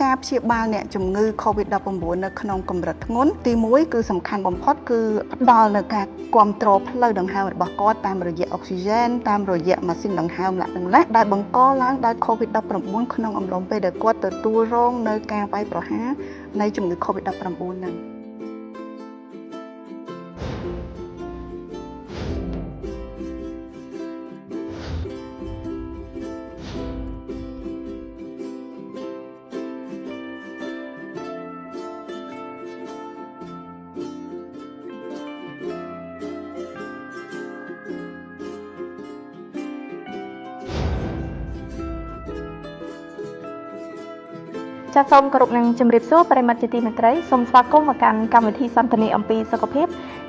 ការព្យាបាលអ្នកជំងឺ COVID-19 នៅក្នុងកម្រិតធ្ងន់ទី1គឺសំខាន់បំផុតគឺផ្ដល់នូវការគាំទ្រផ្លូវដង្ហើមរបស់គាត់តាមរយៈអុកស៊ីហ្សែនតាមរយៈម៉ាស៊ីនដង្ហើមឡាក់ដែលបង្កឡើងដោយ COVID-19 ក្នុងអំឡុងពេលដែលគាត់ទទួលរងនៅការវាយប្រហារនៃជំងឺ COVID-19 ហ្នឹង ចាសសូមគោរពនឹងជំរាបសួរប្រិមត្តជាទីមេត្រីសូមស្វាគមន៍មកកាន់កម្មវិធីសន្ទនាអំពីសុខភាព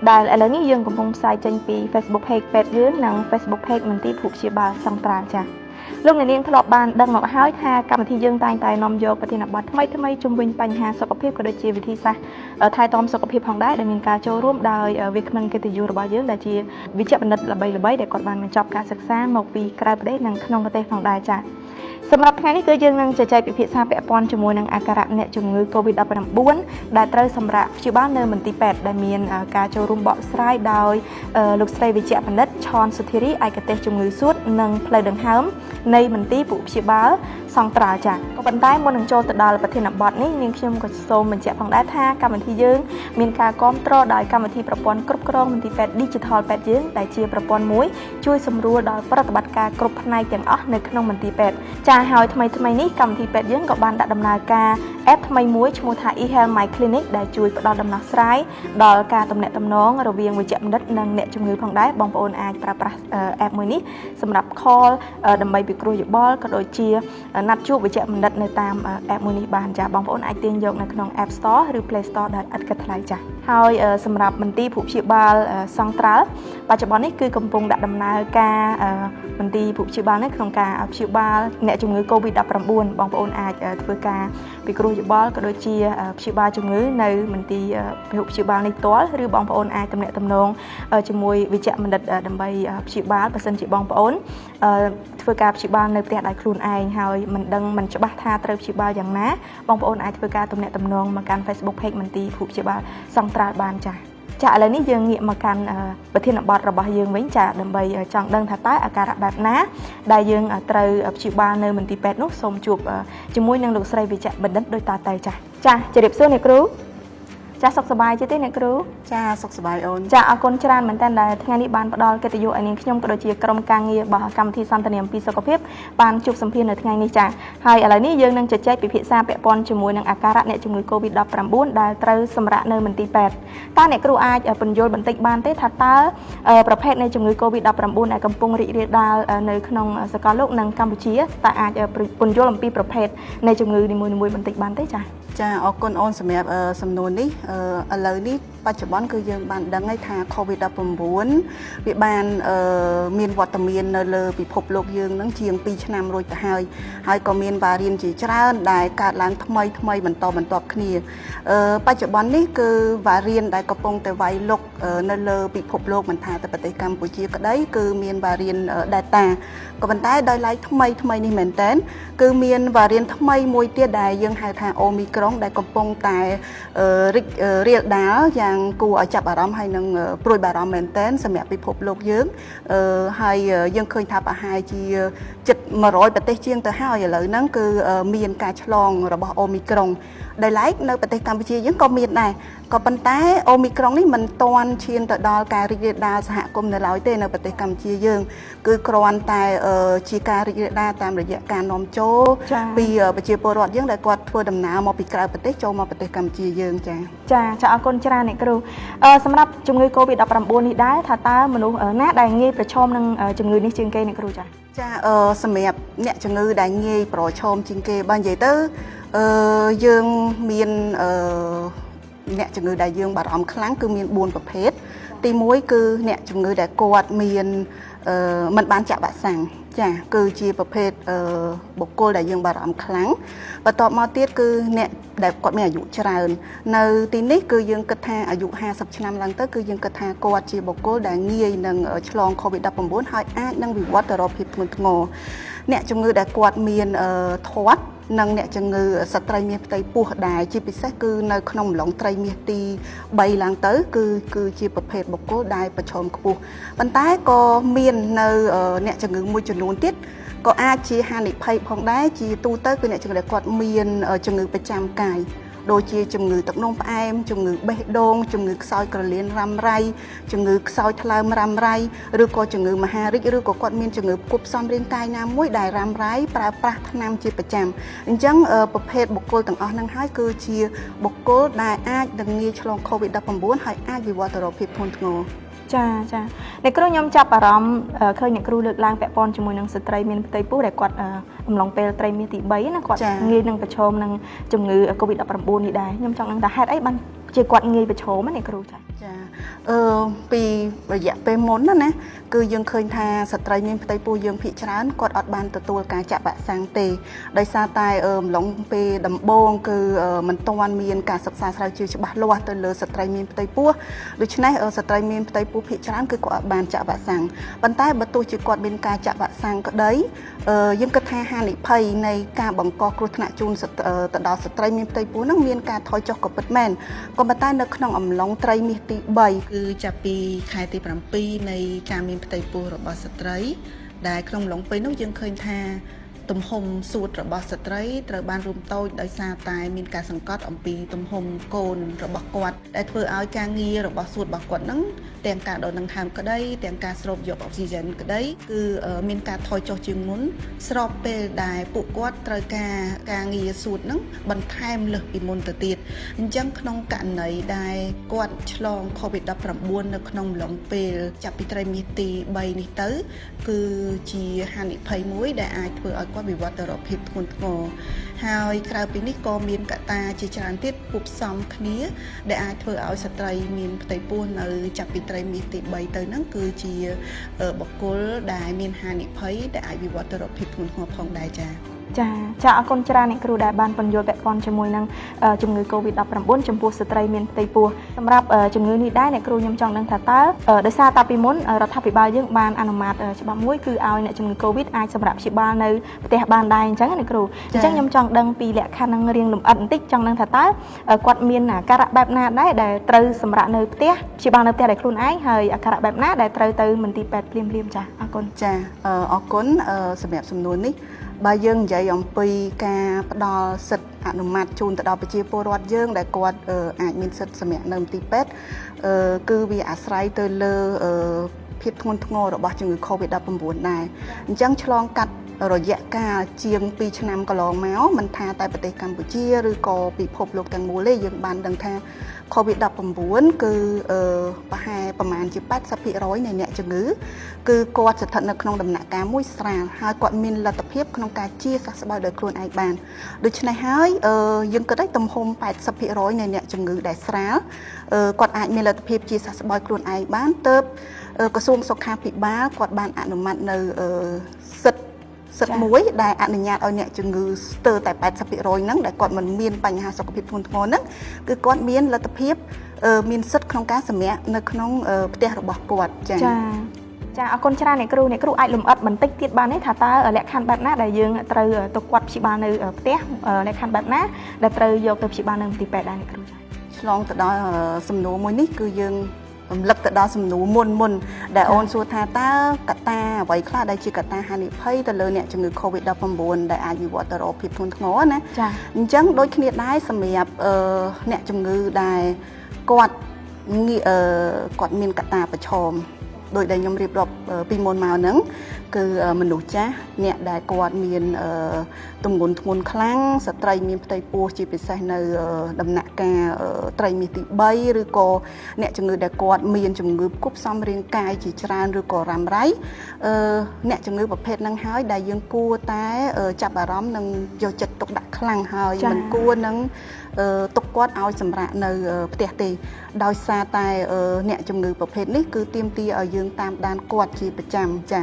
ដែលឥឡូវនេះយើងកំពុងផ្សាយចេញពី Facebook Page ពេទ្យយើងនិង Facebook Page មន្ទីរភូមិព្យាបាលសង្ត្រាល់ចាសលោកអ្នកនាងធ្លាប់បានដឹងមកហើយថាកម្មវិធីយើងតែងតែនាំយកប្រធានបទថ្មីៗជុំវិញបញ្ហាសុខភាពក៏ដូចជាវិធីសាស្ត្រថែទាំសុខភាពផងដែរដែលមានការចូលរួមដោយវាគ្មិនកិត្តិយសរបស់យើងដែលជាវិជ្ជបណ្ឌិតល្បីៗដែលគាត់បានបញ្ចប់ការសិក្សាមកពីក្រៅប្រទេសនិងក្នុងប្រទេសផងដែរចាស សម្រាប់ថ្ងៃនេះគឺយើងនឹងជជែកពិភាក្សាពាក់ព័ន្ធជាមួយនឹងអាការៈអ្នកជំងឺ COVID-19 ដែលត្រូវសម្រាប់ព្យាបាលនៅមន្ទីរពេទ្យដែលមានការចូលរួមបកស្រាយដោយលោកស្រីវិជ្ជបណ្ឌិតឆនសុធារីឯកទេសជំងឺសួតនិងផ្លូវដង្ហើមនៃមន្ទីរភូមិព្យាបាលសង្ត្រាល់ចា៎ក៏ប៉ុន្តែមុននឹងចូលទៅដល់ប្រធានបទនេះនាងខ្ញុំក៏សូមបញ្ជាក់ផងដែរថាកម្មវិធីយើងមានការគ្រប់គ្រងដោយកម្មវិធីប្រព័ន្ធគ្រប់គ្រងមន្ទីរពេទ្យ Digital ពេទ្យយើងដែលជាប្រព័ន្ធមួយជួយសម្រួលដល់ប្រតិបត្តិការគ្រប់ផ្នែកទាំងអស់នៅក្នុងមន្ទីរពេទ្យចា៎ហើយថ្មីនេះកម្មវិធីពេទ្យយើងក៏បានដាក់ដំណើរការ app ថ្មីមួយឈ្មោះថា eHealth My Clinic ដែលជួយផ្ដល់ដំណោះស្រាយដល់ការទំនាក់ទំនងរវាងវិជ្ជបណ្ឌិតនិងអ្នកជំងឺផងដែរបងប្អូនអាចប្រើប្រាស់ app មួយនេះសម្រាប់ call ដើម្បីពិគ្រោះយោបល់ក៏ដូចជាណាត់ជួបវិជ្ជបណ្ឌិតនៅតាម app មួយនេះបានចា៎បងប្អូនអាចទាញយកនៅក្នុង App Store ឬ Play Store ដែលឥតគិតថ្លៃចា៎ហើយសម្រាប់មន្ទីរភូមិព្យាបាលសង្ត្រាល់បច្ចុប្បន្ននេះគឺកំពុងដាក់ដំណើរការមន្ទីរភូមិព្យាបាលនេះក្នុងការព្យាបាលអ្នកជំងឺ COVID-19 បងប្អូនអាចធ្វើការពិគ្រោះយោបល់ក៏ដូចជាព្យាបាលជំងឺនៅមន្ទីរភូមិព្យាបាលនេះផ្ទាល់ឬបងប្អូនអាចទំនាក់ទំនងជាមួយវិជ្ជបណ្ឌិតដើម្បីព្យាបាលបើសិនជាបងប្អូនធ្វើការព្យាបាលនៅផ្ទះដោយខ្លួនឯងហើយមិនច្បាស់ថាត្រូវព្យាបាលយ៉ាងណាបងប្អូនអាចធ្វើការទំនាក់ទំនងមកកាន់ Facebook Page មន្ទីរភូមិព្យាបាលសង្ត្រាល់បានចា៎ចាឥឡូវនេះយើងងាកមកកាន់ប្រធានបទរបស់យើងវិញចាដើម្បីចង់ដឹងថាតើអាការៈបែបណាដែលយើងត្រូវព្យាបាលនៅមន្ទីរពេទ្យនោះសូមជួបជាមួយនឹងលោកស្រីវិជ្ជបណ្ឌិតដូចតទៅចាជម្រាបសួរអ្នកគ្រូចាសុខសប្បាយទេអ្នកគ្រូចាសុខសប្បាយអូនចាអរគុណច្រើនមែនតើដែលថ្ងៃនេះបានផ្ដល់កិត្តិយសឲ្យនាងខ្ញុំក៏ដូចជាក្រុមការងាររបស់កម្មវិធីសន្ទនាអំពីសុខភាពបានជួបសម្ភាសន៍នៅថ្ងៃនេះចាហើយឥឡូវនេះយើងនឹងជជែកពិភាក្សាពាក់ព័ន្ធជាមួយនឹងអាការៈអ្នកជំងឺ COVID-19 ដែលត្រូវសម្រាកនៅមន្ទីរពេទ្យតើអ្នកគ្រូអាចពន្យល់បន្តិចបានទេថាតើប្រភេទនៃជំងឺ COVID-19 ដែលកំពុងរីករាលដាលនៅក្នុងសកលលោកនិងកម្ពុជាតើអាចពន្យល់អំពីប្រភេទនៃជំងឺនីមួយៗបន្តិចបានទេចាចាអរគុណអូនសម្រាប់សំណួរនេះឥឡូវនេះបច្ចុប្បន្នគឺយើងបានដឹងហើយថា COVID-19 វាបានមានវត្តមាននៅលើពិភពលោកយើងនឹងជាង2ឆ្នាំរួចទៅហើយក៏មានវ៉ារីនជាច្រើនដែលកើតឡើងថ្មីបន្តបន្ទាប់គ្នាបច្ចុប្បន្ននេះគឺវ៉ារីនដែលកំពុងតែវាយលុកនៅលើពិភពលោកមិនថាតែប្រទេសកម្ពុជាក្តីគឺមានវ៉ារីន Delta ក៏ប៉ុន្តែដោយឡែកថ្មីនេះមែនតើគឺមានវ៉ារីនថ្មីមួយទៀតដែលយើងហៅថា Omicron ដែលកំពុងតែរីករាលដាលយ៉ាងគួរឲ្យចាប់អារម្មណ៍ហើយនឹងព្រួយបារម្ភមែនទែនសម្រាប់ពិភពលោកយើងហើយយើងឃើញថាប្រហែលជាជិត100ប្រទេសជាងទៅហើយឥឡូវហ្នឹងគឺមានការឆ្លងរបស់ Omicron ដែលឡែកនៅប្រទេសកម្ពុជាយើងក៏មានដែរក៏ប៉ុន្តែ Omicron នេះមិនទាន់ឈានទៅដល់ការរីករាលដាលសហគមន៍នៅឡើយទេនៅប្រទេសកម្ពុជាយើងគឺគ្រាន់តែជាការរីករាលដាលតាមរយៈការនាំចូលពីប្រជាពលរដ្ឋយើងដែលគាត់ធ្វើដំណើរមកពីក្រៅប្រទេសចូលមកប្រទេសកម្ពុជាយើងចាអរគុណច្រើនអ្នកគ្រូសម្រាប់ជំងឺ COVID-19 នេះដែរថាតើមនុស្សណាដែលងាយប្រឈមនឹងជំងឺនេះជាងគេអ្នកគ្រូចាសម្រាប់អ្នកជំងឺដែលងាយប្រឈមជាងគេបើនិយាយទៅយើងមានអ្នកជំងឺដែលយើងបារម្ភខ្លាំងគឺមាន4ប្រភេទទី1គឺអ្នកជំងឺដែលគាត់មានមិនបានចាក់វ៉ាក់សាំងចាគឺជាប្រភេទបុគ្គលដែលយើងបារម្ភខ្លាំងបន្ទាប់មកទៀតគឺអ្នកដែលគាត់មានអាយុច្រើននៅទីនេះគឺយើងគិតថាអាយុ50ឆ្នាំឡើងទៅគឺយើងគិតថាគាត់ជាបុគ្គលដែលងាយនឹងឆ្លង COVID-19 ហើយអាចនឹងវិវត្តទៅរកភាពធ្ងន់ធ្ងរ អ្នកជំងឺដែលគាត់មានធាត់និងអ្នកជំងឺស្ត្រីមាសផ្ទៃពោះដែរជាពិសេសគឺនៅក្នុងអំឡុងត្រីមាសទី3ឡើងទៅគឺជាប្រភេទបុគ្គលដែលប្រឈមខ្ពស់ប៉ុន្តែក៏មាននៅអ្នកជំងឺមួយចំនួនទៀតក៏អាចជាហានិភ័យផងដែរជាទូទៅគឺអ្នកជំងឺដែលគាត់មានជំងឺប្រចាំកាយដូចជាជំងឺទឹកនោមផ្អែមជំងឺបេះដូងជំងឺខ្សោយក្រលៀនរ៉ាំរ៉ៃជំងឺខ្សោយថ្លើមរ៉ាំរ៉ៃឬក៏ជំងឺមហារីកឬក៏គាត់មានជំងឺផ្គត់ផ្សំរាងកាយណាមួយដែលរ៉ាំរ៉ៃប្រើប្រាស់ថ្នាំជាប្រចាំអញ្ចឹងប្រភេទបុគ្គលទាំងអស់ហ្នឹងហើយគឺជាបុគ្គលដែលអាចនឹងងាយឆ្លង COVID-19 ហើយអាចវិវត្តទៅរកភាពធ្ងន់ធ្ងរចាអ្នកគ្រូខ្ញុំចាប់អារម្មណ៍ឃើញអ្នកគ្រូលើកឡើងពាក់ព័ន្ធជាមួយនឹងស្ត្រីមានផ្ទៃពោះដែលគាត់អំឡុងពេលត្រីមាសទី3ណាគាត់ងាយនឹងប្រឈមនឹងជំងឺ COVID-19 នេះដែរខ្ញុំចង់ដឹងថាហេតុអីបានជាគាត់ងាយប្រឈមណាអ្នកគ្រូចាពីរយៈពេលមុនណាគឺយើងឃើញថាស្ត្រីមានផ្ទៃពោះយើងភាគច្រើនគាត់អត់បានទទួលការចាក់វ៉ាក់សាំងទេដោយសារតែអំឡុងពេលដំបូងគឺមិនទាន់មានការសិក្សាស្រាវជ្រាវច្បាស់លាស់ទៅលើស្ត្រីមានផ្ទៃពោះដូច្នេះស្ត្រីមានផ្ទៃពោះភាគច្រើនគឺគាត់អត់បានចាក់វ៉ាក់សាំងប៉ុន្តែបើទោះជាគាត់មានការចាក់វ៉ាក់សាំងក្តីយើងគិតថាហានិភ័យនៃការបង្កគ្រោះថ្នាក់ជូនទៅដល់ស្ត្រីមានផ្ទៃពោះនឹងមានការថយចុះក៏ពិតមែនក៏ប៉ុន្តែនៅក្នុងអំឡុងត្រីមាសទី3គឺចាប់ពីខែទី7នៃការមានផ្ទៃពោះរបស់ស្ត្រីដែលក្នុងអំឡុងពេលនោះយើងឃើញថាទំហំសួតរបស់ស្ត្រីត្រូវបានរួមតូចដោយសារតែមានការសង្កត់អំពីទំហំកូនរបស់គាត់ដែលធ្វើឲ្យការងាររបស់សួតរបស់គាត់ហ្នឹងទាំងការដកដង្ហើមក្តីទាំងការស្រូបយកអុកស៊ីហ្សែនក្តីគឺមានការថយចុះជាងមុនស្របពេលដែលពួកគាត់ត្រូវការងារសួតហ្នឹងបន្ថែមលើសពីមុនទៅទៀតអញ្ចឹងក្នុងករណីដែលគាត់ឆ្លង COVID-19 នៅក្នុងអំឡុងពេលចាប់ពីត្រីមាសទី3នេះទៅគឺជាហានិភ័យមួយដែលអាចធ្វើឲ្យគាត់វិវត្តទៅរកភាពធ្ងន់ធ្ងរហើយក្រៅពីនេះក៏មានកត្តាជាច្រើនទៀតគួបផ្សំគ្នាដែលអាចធ្វើឲ្យស្ត្រីមានផ្ទៃពោះនៅចាប់ពីត្រីមាសទី3ទៅហ្នឹងគឺជាបុគ្គលដែលមានហានិភ័យដែលអាចវិវត្តទៅរកភាពធ្ងន់ធ្ងរផងដែរចាចាអរគុណច្រើនអ្នកគ្រូដែលបានពន្យល់ពាក់ព័ន្ធជាមួយនឹងជំងឺ COVID-19 ចំពោះស្ត្រីមានផ្ទៃពោះសម្រាប់ជំងឺនេះដែរអ្នកគ្រូខ្ញុំចង់ដឹងថាតើដោយសារតែពីមុនរដ្ឋាភិបាលយើងបានអនុម័តច្បាប់មួយគឺឲ្យអ្នកជំងឺ COVID អាចសម្រាប់ព្យាបាលនៅផ្ទះបានដែរអញ្ចឹងអ្នកគ្រូអញ្ចឹងខ្ញុំចង់ដឹងពីលក្ខខណ្ឌនឹងរៀងលម្អិតបន្តិចចង់ដឹងថាតើគាត់មានអាការៈបែបណាដែរដែលត្រូវសម្រាប់នៅផ្ទះព្យាបាលនៅផ្ទះដោយខ្លួនឯងហើយអាការៈបែបណាដែលត្រូវទៅមន្ទីរពេទ្យភ្លាមចាអរគុណចាអរគុណសម្រាប់សំណួរនេះបើយើងនិយាយអំពីការផ្ដល់សិទ្ធិអនុម័តជូនទៅដល់ប្រជាពលរដ្ឋយើងដែលគាត់អាចមានសិទ្ធិសម្រាប់នៅមន្ទីរពេទ្យគឺវាអាស្រ័យទៅលើភាពធ្ងន់ធ្ងររបស់ជំងឺ COVID-19 ដែរអញ្ចឹងឆ្លងកាត់រយៈកាលជាង2ឆ្នាំកន្លងមកមិនថាតែប្រទេសកម្ពុជាឬក៏ពិភពលោកទាំងមូលទេយើងបានដឹងថា COVID-19 គឺប្រហែលប្រមាណជា 80% នៃអ្នកជំងឺគឺគាត់ស្ថិតនៅក្នុងដំណាក់កាលមួយស្រាលហើយគាត់មានលទ្ធភាពក្នុងការជាសះស្បើយដោយខ្លួនឯងបានដូច្នេះហើយយើងគិតឲ្យទំហំ 80% នៃអ្នកជំងឺដែលស្រាលគាត់អាចមានលទ្ធភាពជាសះស្បើយខ្លួនឯងបានទើបក្រសួងសុខាភិបាលគាត់បានអនុម័តនៅសិទ្ធិមួយដែលអនុញ្ញាតឲ្យអ្នកជំងឺស្ទើរតែ 80% ហ្នឹងដែលគាត់មិនមានបញ្ហាសុខភាពធ្ងន់ធ្ងរហ្នឹងគឺគាត់មានលទ្ធភាពមានសិទ្ធិក្នុងការសម្រាកនៅក្នុងផ្ទះរបស់គាត់ចាអរគុណច្រើនអ្នកគ្រូអាចលម្អិតបន្តិចទៀតបានទេថាតើលក្ខខណ្ឌបែបណាដែលយើងត្រូវទៅគាត់ព្យាបាលនៅផ្ទះលក្ខខណ្ឌបែបណាដែលត្រូវយកទៅព្យាបាលនៅមន្ទីរពេទ្យដែរអ្នកគ្រូចាឆ្លងទៅដល់សំណួរមួយនេះគឺយើងរំលឹកទៅដល់សំណួរមុនដែលអូនសួរថាតើកត្តាអ្វីខ្លះដែលជាកត្តាហានិភ័យទៅលើអ្នកជំងឺ COVID-19 ដែលអាចវិវត្តទៅរកភាពធ្ងន់ធ្ងរណាអញ្ចឹងដូចគ្នាដែរសម្រាប់អ្នកជំងឺដែលគាត់មានកត្តាប្រឈមដោយដែលខ្ញុំរៀបរាប់ពីមុនមកហ្នឹងគឺមនុស្សចាស់អ្នកដែលគាត់មានទម្ងន់ធ្ងន់ខ្លាំងស្ត្រីមានផ្ទៃពោះជាពិសេសនៅដំណាក់កាលត្រីមាសទី3ឬក៏អ្នកជំងឺដែលគាត់មានជំងឺផ្គប់ផ្សំរាងកាយជាច្រើនឬក៏រ៉ាំរ៉ៃអ្នកជំងឺប្រភេទហ្នឹងហើយដែលយើងគួរតែចាប់អារម្មណ៍និងយកចិត្តទុកដាក់ខ្លាំងហើយមិនគួរនឹងទុកគាត់ឲ្យសម្រាកនៅផ្ទះទេដោយសារតែអ្នកជំងឺប្រភេទនេះគឺទាមទារឲ្យយើងតាមដានគាត់ជាប្រចាំចា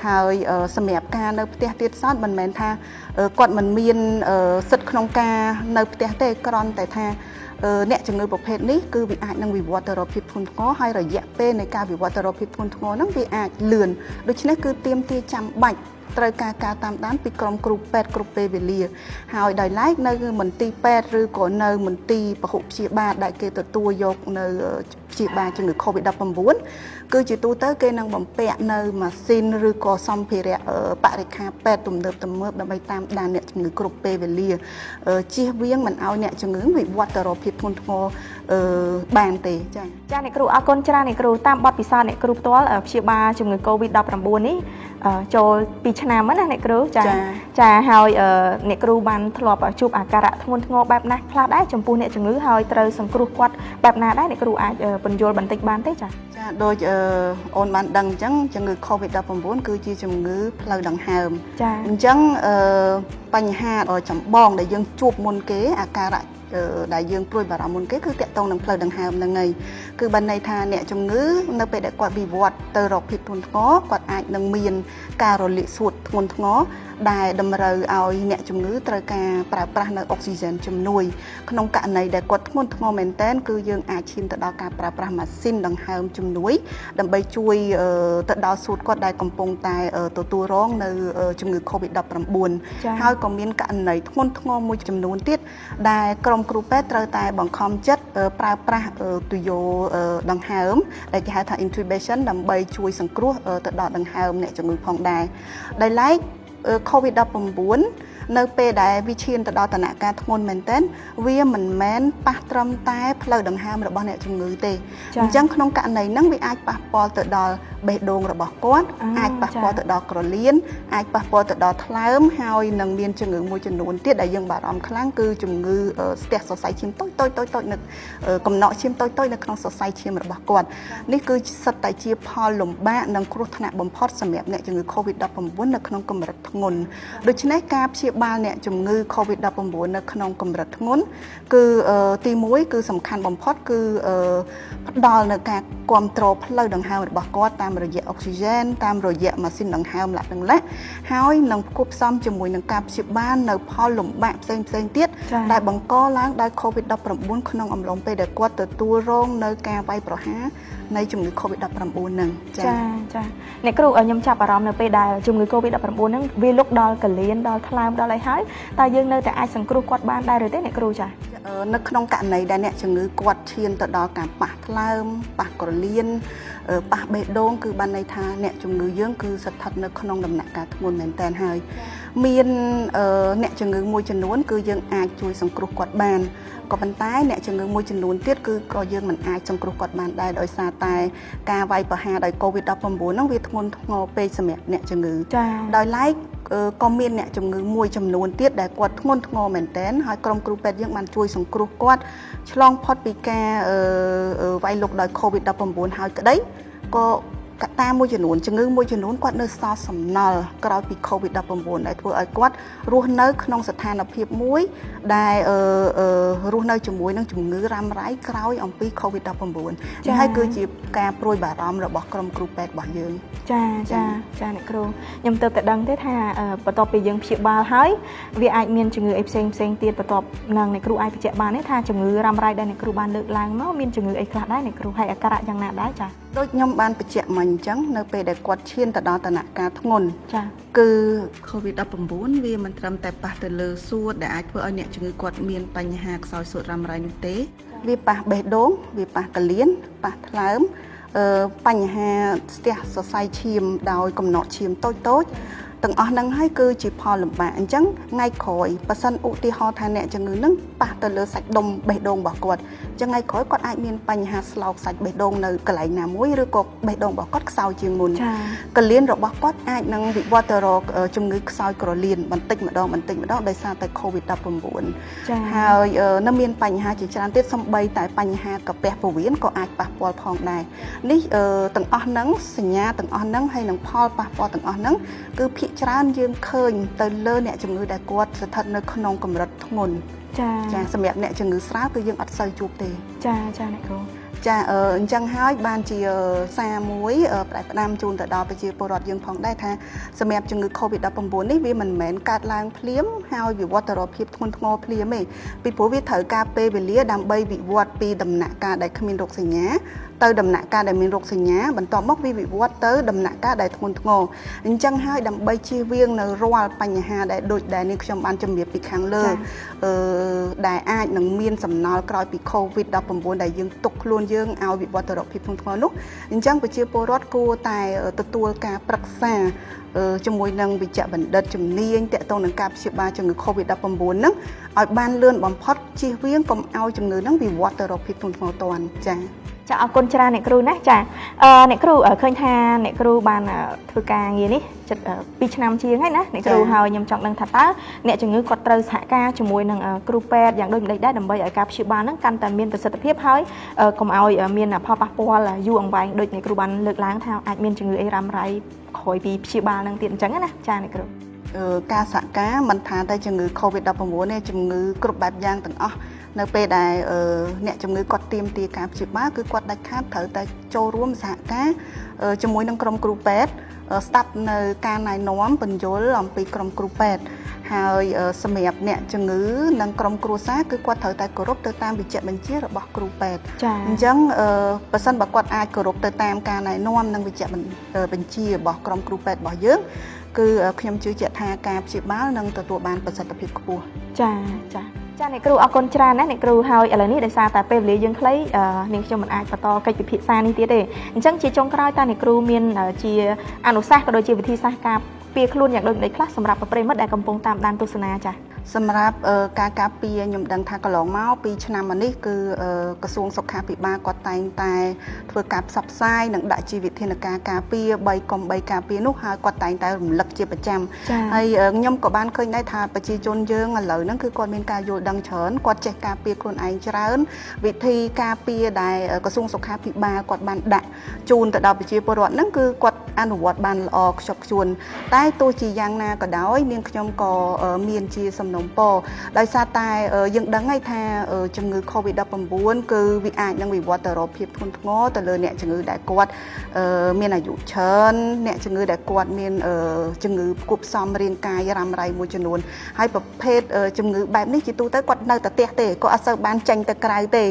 ហើយសម្រាប់ការនៅផ្ទះទៀតសោតមិនមែនថាគាត់មិនមានសិទ្ធិក្នុងការនៅផ្ទះទេគ្រាន់តែថាអ្នកជំងឺប្រភេទនេះគឺវាអាចនឹងវិវត្តទៅរកភាពធ្ងន់ធ្ងរហើយរយៈពេលនៃការវិវត្តទៅរកភាពធ្ងន់ធ្ងរហ្នឹងវាអាចលឿនដូច្នេះគឺទាមទារចាំបាច់ ត្រូវការតាមដានពីក្រុមគ្រូពេទ្យគ្រប់ពេលវេលាហើយដោយឡែកនៅមន្ទីរពេទ្យឬក៏នៅមន្ទីរពហុព្យាបាលដែលគេទទួលយកនៅព្យាបាលជំងឺ COVID-19 គឺជាទូទៅគេនឹងបំពាក់នៅម៉ាស៊ីនឬក៏សម្ភារៈបរិក្ខារពេទ្យទំនើបដើម្បីតាមដានអ្នកជំងឺគ្រប់ពេលវេលាជៀសវាងមិនឲ្យអ្នកជំងឺវិវត្តទៅរកភាពធ្ងន់ធ្ងរបានទេចា៎អ្នកគ្រូអរគុណច្រើនអ្នកគ្រូតាមបទពិសោធន៍អ្នកគ្រូផ្ទាល់ព្យាបាលជំងឺ COVID-19 នេះចូល2ឆ្នាំហ្នឹងណាអ្នកគ្រូចាហើយអ្នកគ្រូបានធ្លាប់ជួបអាការៈធ្ងន់ធ្ងរបែបណាខ្លះដែរចំពោះអ្នកជំងឺហើយត្រូវសង្គ្រោះគាត់បែបណាដែរអ្នកគ្រូអាចបញ្យល់បន្តិចបានទេចាដូចអូនបានដឹងអញ្ចឹងជំងឺ COVID-19 គឺជាជំងឺផ្លូវដង្ហើមអញ្ចឹងបញ្ហាចម្បងដែលយើងជួបមុនគេអាការៈដែលយើងព្រួយបារម្ភមុនគេគឺតាក់ទងនឹងផ្លូវដង្ហើមហ្នឹងហើយគឺបានន័យថាអ្នកជំងឺនៅពេលដែលគាត់វិវត្តទៅរកភាពធ្ងន់ធ្ងរគាត់អាចនឹងមានការរលាកសួតធ្ងន់ធ្ងរដែលតម្រូវឲ្យអ្នកជំងឺត្រូវការប្រើប្រាស់នៅអុកស៊ីហ្សែនជំនួយក្នុងករណីដែលគាត់ធ្ងន់ធ្ងរមែនទែនគឺយើងអាចឈានទៅដល់ការប្រើប្រាស់ម៉ាស៊ីនដង្ហើមជំនួយដើម្បីជួយទៅដល់សួតគាត់ដែលកំពុងតែទទួលរងនៅជំងឺ COVID-19 ហើយក៏មានករណីធ្ងន់ធ្ងរមួយចំនួនទៀតដែលក្រុមគ្រូពេទ្យត្រូវតែបង្ខំចិត្តប្រើប្រាស់ទុយោដង្ហើមដែលគេហៅថា intubation ដើម្បីជួយសង្គ្រោះទៅដល់ដង្ហើមអ្នកជំងឺផងដែរដោយឡែកCOVID-19 នៅពេលដែលវាឈានទៅដល់ដំណាក់កាលធ្ងន់មែនទែនវាមិនមែនប៉ះត្រឹមតែផ្លូវដង្ហើមរបស់អ្នកជំងឺទេអញ្ចឹងក្នុងករណីហ្នឹងវាអាចប៉ះពាល់ទៅដល់បេះដូងរបស់គាត់អាចប៉ះពាល់ទៅដល់ក្រលៀនអាចប៉ះពាល់ទៅដល់ថ្លើមហើយនឹងមានជំងឺមួយចំនួនទៀតដែលយើងបារម្ភខ្លាំងគឺជំងឺស្ទះសរសៃឈាមតូចនៅកំណកឈាមតូចនៅក្នុងសរសៃឈាមរបស់គាត់នេះគឺសិតតែជាផលលំបាកនិងគ្រោះថ្នាក់បំផុតសម្រាប់អ្នកជំងឺ COVID-19 នៅក្នុងកម្រិតធ្ងន់ដូច្នេះការព្យាបាលអ្នកជំងឺ COVID-19 នៅក្នុងកម្រិតធ្ងន់គឺទី1គឺសំខាន់បំផុតគឺផ្ដល់នៅការគ្រប់គ្រងផ្លូវដង្ហើមរបស់គាត់តាមរយៈអុកស៊ីហ្សែនតាមរយៈម៉ាស៊ីនដង្ហើមឡាក់ហើយនឹងផ្គប់ផ្សំជាមួយនឹងការព្យាបាលនៅផលលំបាកផ្សេងទៀតដែលបង្កឡើងដោយ COVID-19 ក្នុងអំឡុងពេលដែលគាត់ទទួលរងនៅការវាយប្រហារនៃជំងឺ COVID-19 ហ្នឹងចាអ្នកគ្រូខ្ញុំចាប់អារម្មណ៍នៅពេលដែលជំងឺ COVID-19 ហ្នឹងវាលុកដល់កលៀនដល់ថ្លើមដល់អីហើយតើយើងនៅតែអាចសង្គ្រោះគាត់បានដែរឬទេអ្នកគ្រូចានៅក្នុងករណីដែលអ្នកជំងឺគាត់ឈានទៅដល់ការប៉ះថ្លើមប៉ះក្រលៀនប៉ះបេះដូងគឺបានន័យថាអ្នកជំងឺយើងគឺស្ថិតនៅក្នុងដំណាក់កាលធ្ងន់មែនទែនហើយមានអ្នកជំងឺមួយចំនួនគឺយើងអាចជួយសង្គ្រោះគាត់បានក៏ប៉ុន្តែអ្នកជំងឺមួយចំនួនទៀតគឺក៏យើងមិនអាចសង្គ្រោះគាត់បានដែរដោយសារតែការវាយប្រហារដោយ COVID-19 ហ្នឹងវាធ្ងន់ធ្ងរពេកសម្រាប់អ្នកជំងឺដោយឡែកក៏មានអ្នកជំងឺមួយចំនួនទៀតដែលគាត់ធ្ងន់ធ្ងរមែនទែនហើយក្រុមគ្រូពេទ្យយើងបានជួយសង្គ្រោះគាត់ឆ្លងផុតពីការវាយលុកដោយ COVID-19 ហើយក្តីក៏កត្តាមួយចំនួនជំងឺមួយចំនួនគាត់នៅសល់សំណល់ក្រោយពី COVID-19 ដែលធ្វើឲ្យគាត់រស់នៅក្នុងស្ថានភាពមួយដែលរស់នៅជាមួយនឹងជំងឺរ៉ាំរ៉ៃក្រោយអំពី COVID-19 នេះហើយគឺជាការព្រួយបារម្ភរបស់ក្រុមគ្រូពេទ្យរបស់យើងចាអ្នកគ្រូខ្ញុំទើបតែដឹងទេថាបន្ទាប់ពីយើងព្យាបាលហើយវាអាចមានជំងឺអីផ្សេងទៀតបន្ទាប់នឹងអ្នកគ្រូអាចបញ្ជាក់បានទេថាជំងឺរ៉ាំរ៉ៃដែលអ្នកគ្រូបានលើកឡើងមកមានជំងឺអីខ្លះដែរអ្នកគ្រូហើយអាការៈយ៉ាងណាដែរចាដូចខ្ញុំបានបញ្ជាក់មកអញ្ចឹងនៅពេលដែលគាត់ឈានទៅដល់ដំណាក់កាលធ្ងន់គឺ COVID-19 វាមិនត្រឹមតែប៉ះទៅលើសួតដែលអាចធ្វើឲ្យអ្នកជំងឺគាត់មានបញ្ហាខ្សោយសួតរ៉ាំរ៉ៃនោះទេវាប៉ះបេះដូងវាប៉ះកលៀនប៉ះថ្លើមបញ្ហាស្ទះសរសៃឈាមដោយកំណកឈាមតូចទាំងអស់ហ្នឹងហើយគឺជាផលលំបាកអញ្ចឹងថ្ងៃក្រោយប៉ះសិនឧទាហរណ៍ថាអ្នកជំងឺហ្នឹងប៉ះទៅលើសាច់ដុំបេះដូងរបស់គាត់អញ្ចឹងថ្ងៃក្រោយគាត់អាចមានបញ្ហាស្លោកសាច់បេះដូងនៅកន្លែងណាមួយឬក៏បេះដូងរបស់គាត់ខ្សោយជាងមុនកលៀនរបស់គាត់អាចនឹងវិវត្តទៅរកជំងឺខ្សោយក្រលៀនបន្តិចម្ដងដោយសារតែ COVID-19 ហើយនៅមានបញ្ហាជាច្រើនទៀតសូម្បីតែបញ្ហាកាពះពោះវៀនក៏អាចប៉ះពាល់ផងដែរនេះទាំងអស់ហ្នឹងសញ្ញាទាំងអស់ហ្នឹងហើយនឹងផលប៉ះពាល់ទាំងអស់ហ្នឹងគឺភាគច្រើនយើងឃើញទៅលើអ្នកជំងឺដែលគាត់ស្ថិតនៅក្នុងកម្រិតធ្ងន់ចាសម្រាប់អ្នកជំងឺស្រាលគឺយើងអត់សូវជួបទេចាអ្នកគ្រូ ចាអញ្ចឹងហើយបានជាសារមួយផ្ដាំជូនទៅដល់ប្រជាពលរដ្ឋយើងផងដែរថាសម្រាប់ជំងឺ COVID-19 នេះវាមិនមែនកើតឡើងភ្លាមហើយវិវត្តទៅរកភាពធ្ងន់ធ្ងរភ្លាមទេពីព្រោះវាត្រូវការពេលវេលាដើម្បីវិវត្តពីដំណាក់កាលដែលគ្មានរោគសញ្ញាទៅដំណាក់កាលដែលមានរោគសញ្ញាបន្ទាប់មកវាវិវត្តទៅដំណាក់កាលដែលធ្ងន់ធ្ងរអញ្ចឹងហើយដើម្បីជៀសវាងនៅរាល់បញ្ហាដែលដូចដែលនេះខ្ញុំបានជម្រាបពីខាងលើដែលអាចនឹងមានសំណល់ក្រោយពី COVID-19 ដែលយើងទុកខ្លួនយើងឲ្យវិវត្តទៅរកភាពធ្ងន់ធ្ងរនោះអញ្ចឹងប្រជាពលរដ្ឋគួរតែទទួលការប្រឹក្សាជាមួយនឹងវិជ្ជបណ្ឌិតជំនាញទាក់ទងនឹងការព្យាបាលជំងឺ COVID-19 ហ្នឹងឲ្យបានលឿនបំផុតជៀសវាងកុំឲ្យជំងឺហ្នឹងវិវត្តទៅរកភាពធ្ងន់ធ្ងរតាន់ចា៎ចាអរគុណច្រើនអ្នកគ្រូណាចាអ្នកគ្រូឃើញថាអ្នកគ្រូបានធ្វើការងារនេះជិត2ឆ្នាំជាងហើយណាអ្នកគ្រូហើយខ្ញុំចង់ដឹងថាតើអ្នកជំងឺគាត់ត្រូវសហការជាមួយនឹងគ្រូពេទ្យយ៉ាងដូចម្តេចដែរដើម្បីឲ្យការព្យាបាលហ្នឹងកាន់តែមានប្រសិទ្ធភាពហើយកុំឲ្យមានផលប៉ះពាល់យូរអង្វែងដូចអ្នកគ្រូបានលើកឡើងថាអាចមានជំងឺអីរ៉ាំរ៉ៃក្រោយពីព្យាបាលហ្នឹងទៀតអញ្ចឹងណាចាអ្នកគ្រូការសហការមិនថាតែជំងឺ COVID-19 ទេជំងឺគ្រប់បែបយ៉ាងទាំងអស់នៅពេលដែលអ្នកជំងឺគាត់ទាមទារការព្យាបាលគឺគាត់ដាច់ខាតត្រូវតែចូលរួមសហការជាមួយនឹងក្រុមគ្រូពេទ្យស្ដាប់នៅការណែនាំបញ្យលអំពីក្រុមគ្រូពេទ្យហើយសម្រាប់អ្នកជំងឺនិងក្រុមគ្រួសារគឺគាត់ត្រូវតែគោរពទៅតាមវិជ្ជបញ្ជារបស់គ្រូពេទ្យអញ្ចឹងបើសិនបើគាត់អាចគោរពទៅតាមការណែនាំនិងវិជ្ជបញ្ជារបស់ក្រុមគ្រូពេទ្យរបស់យើងគឺខ្ញុំជឿជាក់ថាការព្យាបាលនឹងទទួលបានប្រសិទ្ធភាពខ្ពស់ចាអ្នកគ្រូអរគុណច្រើនណាស់អ្នកគ្រូហើយឥឡូវនេះដោយសារតែពេលវេលាយើងខ្លីនាងខ្ញុំមិនអាចបន្តកិច្ចពិភាក្សានេះទៀតទេអញ្ចឹងជាចុងក្រោយតើអ្នកគ្រូមានជាអនុសាសន៍ក៏ដូចជាវិធីសាស្ត្រការពារខ្លួនយ៉ាងដូចម្តេចខ្លះសម្រាប់ប្រិយមិត្តដែលកំពុងតាមដានទស្សនាចា៎សម្រាប់ការការពារខ្ញុំដឹងថាកន្លងមក2ឆ្នាំមកនេះគឺក្រសួងសុខាភិបាលគាត់តែងតែធ្វើការផ្សព្វផ្សាយនិងដាក់ជាវិធានការការពារ3កុំ3ការពារនោះហើយគាត់តែងតែរំលឹកជាប្រចាំហើយខ្ញុំក៏បានឃើញដែរថាប្រជាជនយើងឥឡូវហ្នឹងគឺគាត់មានការយល់ដឹងច្រើនគាត់ចេះការពារខ្លួនឯងច្រើនវិធីការពារដែលក្រសួងសុខាភិបាលគាត់បានដាក់ជូនទៅដល់ប្រជាពលរដ្ឋហ្នឹងគឺគាត់អនុវត្តបានល្អខ្ជាប់ខ្ជួនតែទោះជាយ៉ាងណាក៏ដោយនាងខ្ញុំក៏មានជាសំណុំពរដោយសារតែយើងដឹងហើយថាជំងឺ COVID-19 គឺវាអាចនឹងវិវត្តទៅរកភាពធ្ងន់ធ្ងរទៅលើអ្នកជំងឺដែលគាត់មានអាយុច្រើនអ្នកជំងឺដែលគាត់មានជំងឺផ្គប់ផ្សំរាងកាយរ៉ាំរ៉ៃមួយចំនួនហើយប្រភេទជំងឺបែបនេះជាទូទៅគាត់នៅតែផ្ទះទេគាត់អត់សូវបានចេញទៅក្រៅទេ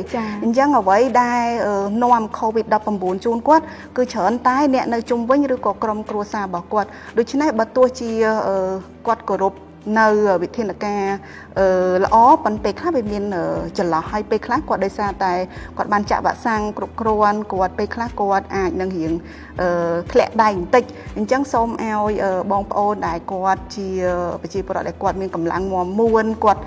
អញ្ចឹងអ្វីដែលនាំ COVID-19 ជូនគាត់គឺច្រើនតែអ្នកនៅជុំវិញឬក៏ក្រុមគ្រួសាររបស់គាត់ដូច្នេះបើទោះជាគាត់គោរពនៅវិធានការល្អប៉ុន្តែខ្លះវាមានចន្លោះហើយពេលខ្លះគាត់ដោយសារតែគាត់បានចាក់វ៉ាក់សាំងគ្រប់គ្រាន់គាត់ពេលខ្លះគាត់អាចនឹងរៀងធ្លាក់ដៃបន្តិចអញ្ចឹងសូមឲ្យបងប្អូនដែលគាត់ជាប្រជាពលរដ្ឋដែលគាត់មានកម្លាំងមាំមួនគាត់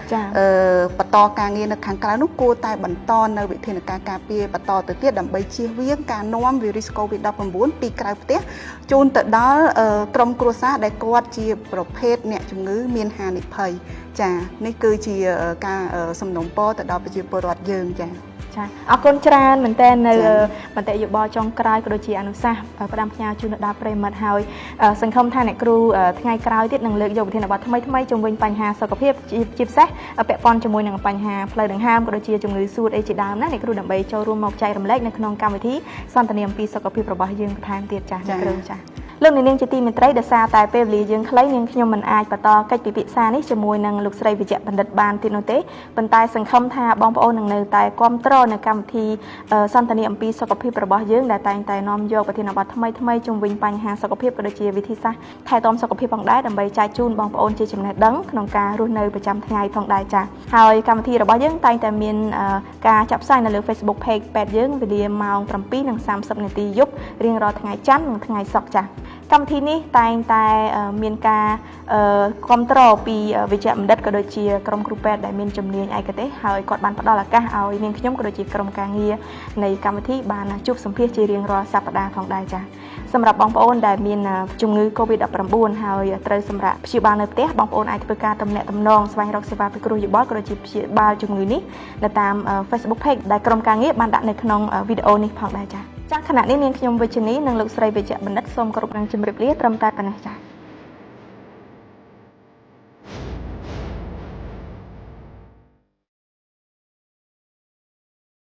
បន្តការងារនៅខាងក្រៅនោះគួរតែបន្តនៅវិធានការការពារបន្តទៅទៀតដើម្បីជៀសវាងការនាំវីរុស COVID-19 ពីក្រៅផ្ទះជូនទៅដល់ក្រុមគ្រួសារដែលគាត់ជាប្រភេទអ្នកជំងឺមានហានិភ័យចានេះគឺជាការសំណូមពរទៅដល់ប្រជាពលរដ្ឋយើងចាអរគុណច្រើនមែនតើនៅមតិយោបល់ចុងក្រោយក៏ដូចជាអនុសាសន៍ផ្ដាំផ្ញើជូនដល់ប្រិយមិត្តហើយសង្ឃឹមថាអ្នកគ្រូថ្ងៃក្រោយទៀតនឹងលើកយកវិធានបទថ្មីៗជុំវិញបញ្ហាសុខភាពជាពិសេសពាក់ព័ន្ធជាមួយនឹងបញ្ហាផ្លូវដង្ហើមក៏ដូចជាជំងឺសួតអីជាដើមណាអ្នកគ្រូដើម្បីចូលរួមមកចែករំលែកនៅក្នុងកម្មវិធីសន្ទនាអំពីសុខភាពរបស់យើងបន្ថែមទៀតចាអ្នកគ្រូចាលោកនាងជាទីមេត្រីដោយសារតែពេលវេលាយើងខ្លីនាងខ្ញុំមិនអាចបន្តកិច្ចពិភាក្សានេះជាមួយនឹងលោកស្រីវិជ្ជបណ្ឌិតបានទៀតនោះទេប៉ុន្តែសង្ឃឹមថាបងប្អូននឹងនៅតែគាំទ្រនៅកម្មវិធីសន្ទនាអំពីសុខភាពរបស់យើងដែលតែងតែនាំយកប្រធានបទថ្មីៗជុំវិញបញ្ហាសុខភាពក៏ដូចជាវិធីសាស្ត្រថែទាំសុខភាពផងដែរដើម្បីចែកជូនបងប្អូនជាចំណេះដឹងក្នុងការរស់នៅប្រចាំថ្ងៃផងដែរចា៎ហើយកម្មវិធីរបស់យើងតែងតែមានការចាក់ផ្សាយនៅលើ Facebook Page ពេទ្យយើងវេលាម៉ោង 7:30 នាទីយប់រៀងរាល់ថ្ងៃច័ន្ទនិងថ្ងៃសុក្រចា៎កម្មវិធីនេះតែងតែមានការគ្រប់គ្រងពីវិជ្ជបណ្ឌិតក៏ដូចជាក្រុមគ្រូពេទ្យដែលមានជំនាញឯកទេសហើយគាត់បានផ្ដល់ឱកាសឲ្យនាងខ្ញុំក៏ដូចជាក្រុមការងារនៃកម្មវិធីបានជួបសម្ភាសជារៀងរាល់សប្តាហ៍ផងដែរចា៎សម្រាប់បងប្អូនដែលមានជំងឺ COVID-19 ហើយត្រូវសម្រាប់ព្យាបាលនៅផ្ទះបងប្អូនអាចធ្វើការទំនាក់ទំនងស្វែងរកសេវាពិគ្រោះយោបល់ក៏ដូចជាព្យាបាលជំងឺនេះនៅតាម Facebook Page ដែលក្រុមការងារបានដាក់នៅក្នុងវីដេអូនេះផងដែរចា៎ខណៈនេះនាងខ្ញុំវិជ្ជនីនិងលោកស្រីវិជ្ជបណ្ឌិតសូមគោរពនឹងជម្រាបលាត្រឹមតែប៉ុណ្ណេះចា៎